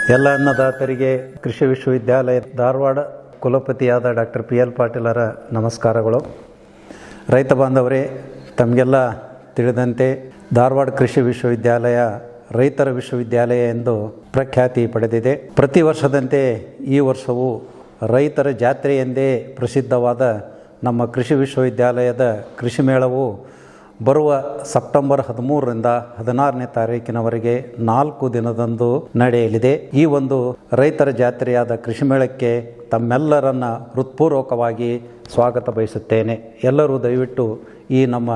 ಎಲ್ಲ ಅನ್ನದಾತರಿಗೆ ಕೃಷಿ ವಿಶ್ವವಿದ್ಯಾಲಯ ಧಾರವಾಡ ಕುಲಪತಿಯಾದ ಡಾಕ್ಟರ್ PL ಪಾಟೀಲರ ನಮಸ್ಕಾರಗಳು. ರೈತ ಬಾಂಧವರೇ, ತಮಗೆಲ್ಲ ತಿಳಿದಂತೆ ಧಾರವಾಡ ಕೃಷಿ ವಿಶ್ವವಿದ್ಯಾಲಯ ರೈತರ ವಿಶ್ವವಿದ್ಯಾಲಯ ಎಂದು ಪ್ರಖ್ಯಾತಿ ಪಡೆದಿದೆ. ಪ್ರತಿ ವರ್ಷದಂತೆ ಈ ವರ್ಷವೂ ರೈತರ ಜಾತ್ರೆ ಎಂದೇ ಪ್ರಸಿದ್ಧವಾದ ನಮ್ಮ ಕೃಷಿ ವಿಶ್ವವಿದ್ಯಾಲಯದ ಕೃಷಿ ಮೇಳವು ಬರುವ ಸೆಪ್ಟೆಂಬರ್ 13ರಿಂದ 16ನೇ ತಾರೀಕಿನವರೆಗೆ 4 ದಿನದಂದು ನಡೆಯಲಿದೆ. ಈ ಒಂದು ರೈತರ ಜಾತ್ರೆಯಾದ ಕೃಷಿ ಮೇಳಕ್ಕೆ ತಮ್ಮೆಲ್ಲರನ್ನ ಹೃತ್ಪೂರ್ವಕವಾಗಿ ಸ್ವಾಗತ ಬಯಸುತ್ತೇನೆ. ಎಲ್ಲರೂ ದಯವಿಟ್ಟು ಈ ನಮ್ಮ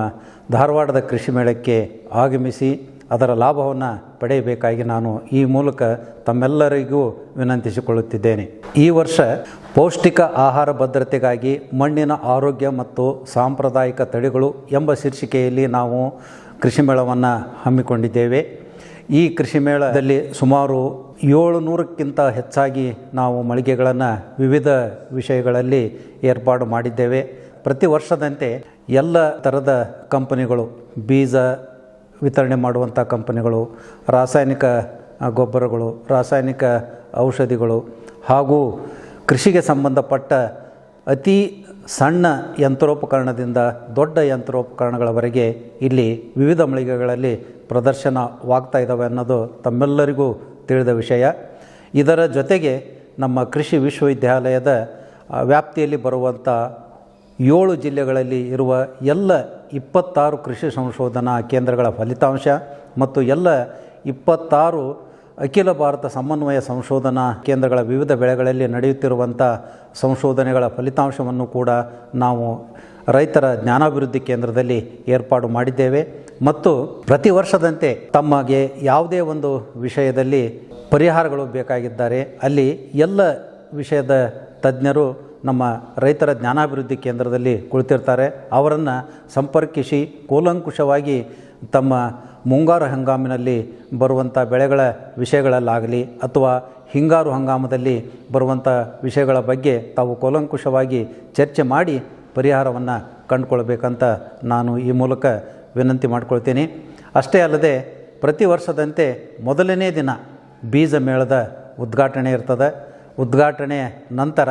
ಧಾರವಾಡದ ಕೃಷಿ ಮೇಳಕ್ಕೆ ಆಗಮಿಸಿ ಅದರ ಲಾಭವನ್ನು ಪಡೆಯಬೇಕಾಗಿ ನಾನು ಈ ಮೂಲಕ ತಮ್ಮೆಲ್ಲರಿಗೂ ವಿನಂತಿಸಿಕೊಳ್ಳುತ್ತಿದ್ದೇನೆ. ಈ ವರ್ಷ ಪೌಷ್ಟಿಕ ಆಹಾರ ಭದ್ರತೆಗಾಗಿ ಮಣ್ಣಿನ ಆರೋಗ್ಯ ಮತ್ತು ಸಾಂಪ್ರದಾಯಿಕ ತಳಿಗಳು ಎಂಬ ಶೀರ್ಷಿಕೆಯಲ್ಲಿ ನಾವು ಕೃಷಿ ಮೇಳವನ್ನು ಹಮ್ಮಿಕೊಂಡಿದ್ದೇವೆ. ಈ ಕೃಷಿ ಮೇಳದಲ್ಲಿ ಸುಮಾರು 700ಕ್ಕಿಂತ ಹೆಚ್ಚಾಗಿ ನಾವು ಮಳಿಗೆಗಳನ್ನು ವಿವಿಧ ವಿಷಯಗಳಲ್ಲಿ ಏರ್ಪಾಡು ಮಾಡಿದ್ದೇವೆ. ಪ್ರತಿ ವರ್ಷದಂತೆ ಎಲ್ಲ ಥರದ ಕಂಪನಿಗಳು, ಬೀಜ ವಿತರಣೆ ಮಾಡುವಂಥ ಕಂಪನಿಗಳು, ರಾಸಾಯನಿಕ ಗೊಬ್ಬರಗಳು, ರಾಸಾಯನಿಕ ಔಷಧಿಗಳು ಹಾಗೂ ಕೃಷಿಗೆ ಸಂಬಂಧಪಟ್ಟ ಅತಿ ಸಣ್ಣ ಯಂತ್ರೋಪಕರಣದಿಂದ ದೊಡ್ಡ ಯಂತ್ರೋಪಕರಣಗಳವರೆಗೆ ಇಲ್ಲಿ ವಿವಿಧ ಮಳಿಗೆಗಳಲ್ಲಿ ಪ್ರದರ್ಶನವಾಗ್ತಾ ಇದ್ದಾವೆ ಅನ್ನೋದು ತಮ್ಮೆಲ್ಲರಿಗೂ ತಿಳಿದ ವಿಷಯ. ಇದರ ಜೊತೆಗೆ ನಮ್ಮ ಕೃಷಿ ವಿಶ್ವವಿದ್ಯಾಲಯದ ವ್ಯಾಪ್ತಿಯಲ್ಲಿ ಬರುವಂಥ 7 ಜಿಲ್ಲೆಗಳಲ್ಲಿ ಇರುವ ಎಲ್ಲ 26 ಕೃಷಿ ಸಂಶೋಧನಾ ಕೇಂದ್ರಗಳ ಫಲಿತಾಂಶ ಮತ್ತು ಎಲ್ಲ 26 ಅಖಿಲ ಭಾರತ ಸಮನ್ವಯ ಸಂಶೋಧನಾ ಕೇಂದ್ರಗಳ ವಿವಿಧ ಬೆಳೆಗಳಲ್ಲಿ ನಡೆಯುತ್ತಿರುವಂಥ ಸಂಶೋಧನೆಗಳ ಫಲಿತಾಂಶವನ್ನು ಕೂಡ ನಾವು ರೈತರ ಜ್ಞಾನಾಭಿವೃದ್ಧಿ ಕೇಂದ್ರದಲ್ಲಿ ಏರ್ಪಾಡು ಮಾಡಿದ್ದೇವೆ. ಮತ್ತು ಪ್ರತಿ ವರ್ಷದಂತೆ ತಮಗೆ ಯಾವುದೇ ಒಂದು ವಿಷಯದಲ್ಲಿ ಪರಿಹಾರಗಳು ಬೇಕಾಗಿದ್ದಾರೆ ಅಲ್ಲಿ ಎಲ್ಲ ವಿಷಯದ ತಜ್ಞರು ನಮ್ಮ ರೈತರ ಜ್ಞಾನಾಭಿವೃದ್ಧಿ ಕೇಂದ್ರದಲ್ಲಿ ಕುಳಿತಿರ್ತಾರೆ. ಅವರನ್ನು ಸಂಪರ್ಕಿಸಿ ಕೂಲಂಕುಷವಾಗಿ ತಮ್ಮ ಮುಂಗಾರು ಹಂಗಾಮಿನಲ್ಲಿ ಬರುವಂಥ ಬೆಳೆಗಳ ವಿಷಯಗಳಲ್ಲಾಗಲಿ ಅಥವಾ ಹಿಂಗಾರು ಹಂಗಾಮದಲ್ಲಿ ಬರುವಂಥ ವಿಷಯಗಳ ಬಗ್ಗೆ ತಾವು ಕೂಲಂಕುಷವಾಗಿ ಚರ್ಚೆ ಮಾಡಿ ಪರಿಹಾರವನ್ನು ಕಂಡುಕೊಳ್ಬೇಕಂತ ನಾನು ಈ ಮೂಲಕ ವಿನಂತಿ ಮಾಡಿಕೊಳ್ತೀನಿ. ಅಷ್ಟೇ ಅಲ್ಲದೆ ಪ್ರತಿ ವರ್ಷದಂತೆ ಮೊದಲನೇ ದಿನ ಬೀಜ ಮೇಳದ ಉದ್ಘಾಟನೆ ಇರ್ತದೆ. ಉದ್ಘಾಟನೆ ನಂತರ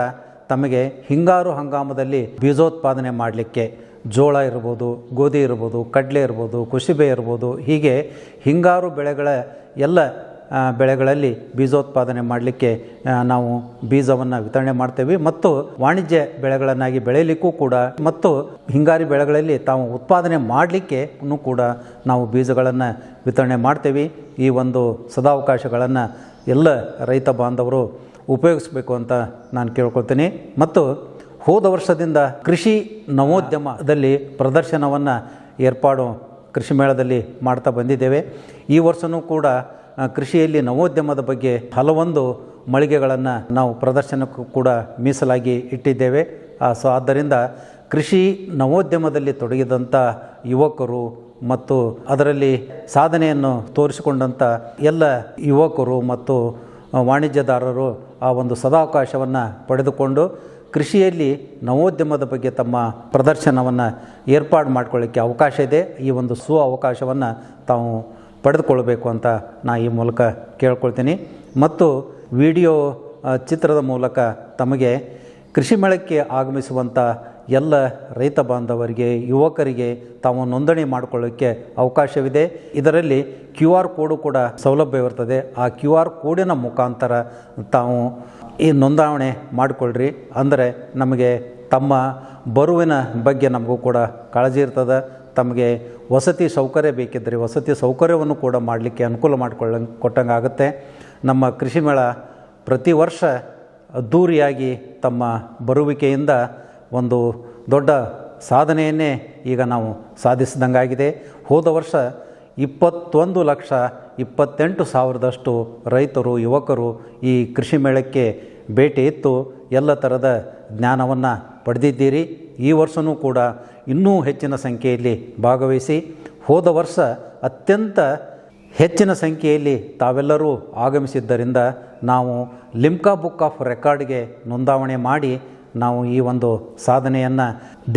ತಮಗೆ ಹಿಂಗಾರು ಹಂಗಾಮದಲ್ಲಿ ಬೀಜೋತ್ಪಾದನೆ ಮಾಡಲಿಕ್ಕೆ ಜೋಳ ಇರ್ಬೋದು, ಗೋಧಿ ಇರ್ಬೋದು, ಕಡಲೆ ಇರ್ಬೋದು, ಕುಸುಬೆ ಇರ್ಬೋದು, ಹೀಗೆ ಹಿಂಗಾರು ಬೆಳೆಗಳ ಎಲ್ಲ ಬೆಳೆಗಳಲ್ಲಿ ಬೀಜೋತ್ಪಾದನೆ ಮಾಡಲಿಕ್ಕೆ ನಾವು ಬೀಜವನ್ನು ವಿತರಣೆ ಮಾಡ್ತೇವೆ. ಮತ್ತು ವಾಣಿಜ್ಯ ಬೆಳೆಗಳನ್ನಾಗಿ ಬೆಳೆಯಲಿಕ್ಕೂ ಕೂಡ ಮತ್ತು ಹಿಂಗಾರಿ ಬೆಳೆಗಳಲ್ಲಿ ತಾವು ಉತ್ಪಾದನೆ ಮಾಡಲಿಕ್ಕೆ ಕೂಡ ನಾವು ಬೀಜಗಳನ್ನು ವಿತರಣೆ ಮಾಡ್ತೇವೆ. ಈ ಒಂದು ಸದಾವಕಾಶಗಳನ್ನು ಎಲ್ಲ ರೈತ ಬಾಂಧವರು ಉಪಯೋಗಿಸಬೇಕು ಅಂತ ನಾನು ಕೇಳ್ಕೊಳ್ತೀನಿ. ಮತ್ತು ಹೋದ ವರ್ಷದಿಂದ ಕೃಷಿ ನವೋದ್ಯಮದಲ್ಲಿ ಪ್ರದರ್ಶನವನ್ನು ಏರ್ಪಾಡು ಕೃಷಿ ಮೇಳದಲ್ಲಿ ಮಾಡ್ತಾ ಬಂದಿದ್ದೇವೆ. ಈ ವರ್ಷವೂ ಕೂಡ ಕೃಷಿಯಲ್ಲಿ ನವೋದ್ಯಮದ ಬಗ್ಗೆ ಹಲವೊಂದು ಮಳಿಗೆಗಳನ್ನು ನಾವು ಪ್ರದರ್ಶನಕ್ಕೂ ಕೂಡ ಮೀಸಲಾಗಿ ಇಟ್ಟಿದ್ದೇವೆ. ಆದ್ದರಿಂದ ಕೃಷಿ ನವೋದ್ಯಮದಲ್ಲಿ ತೊಡಗಿದಂಥ ಯುವಕರು ಮತ್ತು ಅದರಲ್ಲಿ ಸಾಧನೆಯನ್ನು ತೋರಿಸಿಕೊಂಡಂಥ ಎಲ್ಲ ಯುವಕರು ಮತ್ತು ವಾಣಿಜ್ಯದಾರರು ಆ ಒಂದು ಸದಾವಕಾಶವನ್ನು ಪಡೆದುಕೊಂಡು ಕೃಷಿಯಲ್ಲಿ ನವೋದ್ಯಮದ ಬಗ್ಗೆ ತಮ್ಮ ಪ್ರದರ್ಶನವನ್ನು ಏರ್ಪಾಡು ಮಾಡಿಕೊಳ್ಳಿಕ್ಕೆ ಅವಕಾಶ ಇದೆ. ಈ ಒಂದು ಅವಕಾಶವನ್ನು ತಾವು ಪಡೆದುಕೊಳ್ಳಬೇಕು ಅಂತ ನಾನು ಈ ಮೂಲಕ ಕೇಳ್ಕೊಳ್ತೀನಿ. ಮತ್ತು ವಿಡಿಯೋ ಚಿತ್ರದ ಮೂಲಕ ತಮಗೆ ಕೃಷಿ ಮೇಳಕ್ಕೆ ಆಗಮಿಸುವಂಥ ಎಲ್ಲ ರೈತ ಬಾಂಧವರಿಗೆ, ಯುವಕರಿಗೆ ತಾವು ನೋಂದಣಿ ಮಾಡಿಕೊಳ್ಳೋಕ್ಕೆ ಅವಕಾಶವಿದೆ. ಇದರಲ್ಲಿ QR ಕೋಡು ಕೂಡ ಸೌಲಭ್ಯವಿರ್ತದೆ. ಆ QR ಕೋಡಿನ ಮುಖಾಂತರ ತಾವು ಈ ನೋಂದಾವಣೆ ಮಾಡಿಕೊಳ್ಳ್ರಿ. ಅಂದರೆ ನಮಗೆ ತಮ್ಮ ಬರುವಿನ ಬಗ್ಗೆ ನಮಗೂ ಕೂಡ ಕಾಳಜಿ ಇರ್ತದೆ. ತಮಗೆ ವಸತಿ ಸೌಕರ್ಯ ಬೇಕಿದ್ದರೆ ವಸತಿ ಸೌಕರ್ಯವನ್ನು ಕೂಡ ಮಾಡಲಿಕ್ಕೆ ಅನುಕೂಲ ಕೊಟ್ಟಂಗಾಗುತ್ತೆ. ನಮ್ಮ ಕೃಷಿ ಮೇಳ ಪ್ರತಿ ವರ್ಷ ಅದ್ಧೂರಿಯಾಗಿ ತಮ್ಮ ಬರುವಿಕೆಯಿಂದ ಒಂದು ದೊಡ್ಡ ಸಾಧನೆಯನ್ನೇ ಈಗ ನಾವು ಸಾಧಿಸಿದಂಗಾಗಿದೆ. ಹೋದ ವರ್ಷ 21,28,000 ರೈತರು, ಯುವಕರು ಈ ಕೃಷಿ ಮೇಳಕ್ಕೆ ಭೇಟಿ ಇತ್ತು ಎಲ್ಲ ಥರದ ಜ್ಞಾನವನ್ನು ಪಡೆದಿದ್ದೀರಿ. ಈ ವರ್ಷವೂ ಕೂಡ ಇನ್ನೂ ಹೆಚ್ಚಿನ ಸಂಖ್ಯೆಯಲ್ಲಿ ಭಾಗವಹಿಸಿ ಹೋದ ವರ್ಷ ಅತ್ಯಂತ ಹೆಚ್ಚಿನ ಸಂಖ್ಯೆಯಲ್ಲಿ ತಾವೆಲ್ಲರೂ ಆಗಮಿಸಿದ್ದರಿಂದ ನಾವು ಲಿಮ್ಕಾ ಬುಕ್ ಆಫ್ ರೆಕಾರ್ಡ್ಗೆ ನೋಂದಾವಣೆ ಮಾಡಿ ನಾವು ಈ ಒಂದು ಸಾಧನೆಯನ್ನು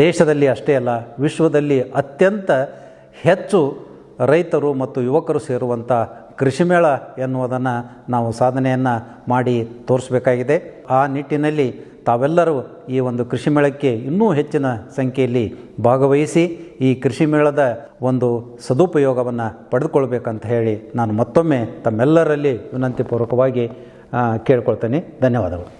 ದೇಶದಲ್ಲಿ ಅಷ್ಟೇ ಅಲ್ಲ ವಿಶ್ವದಲ್ಲಿ ಅತ್ಯಂತ ಹೆಚ್ಚು ರೈತರು ಮತ್ತು ಯುವಕರು ಸೇರುವಂಥ ಕೃಷಿ ಮೇಳ ಎನ್ನುವುದನ್ನು ನಾವು ಸಾಧನೆಯನ್ನು ಮಾಡಿ ತೋರಿಸಬೇಕಾಗಿದೆ. ಆ ನಿಟ್ಟಿನಲ್ಲಿ ತಾವೆಲ್ಲರೂ ಈ ಒಂದು ಕೃಷಿ ಮೇಳಕ್ಕೆ ಇನ್ನೂ ಹೆಚ್ಚಿನ ಸಂಖ್ಯೆಯಲ್ಲಿ ಭಾಗವಹಿಸಿ ಈ ಕೃಷಿ ಮೇಳದ ಒಂದು ಸದುಪಯೋಗವನ್ನು ಪಡೆದುಕೊಳ್ಬೇಕಂತ ಹೇಳಿ ನಾನು ಮತ್ತೊಮ್ಮೆ ತಮ್ಮೆಲ್ಲರಲ್ಲಿ ವಿನಂತಿಪೂರ್ವಕವಾಗಿ ಕೇಳ್ಕೊಳ್ತೇನೆ. ಧನ್ಯವಾದಗಳು.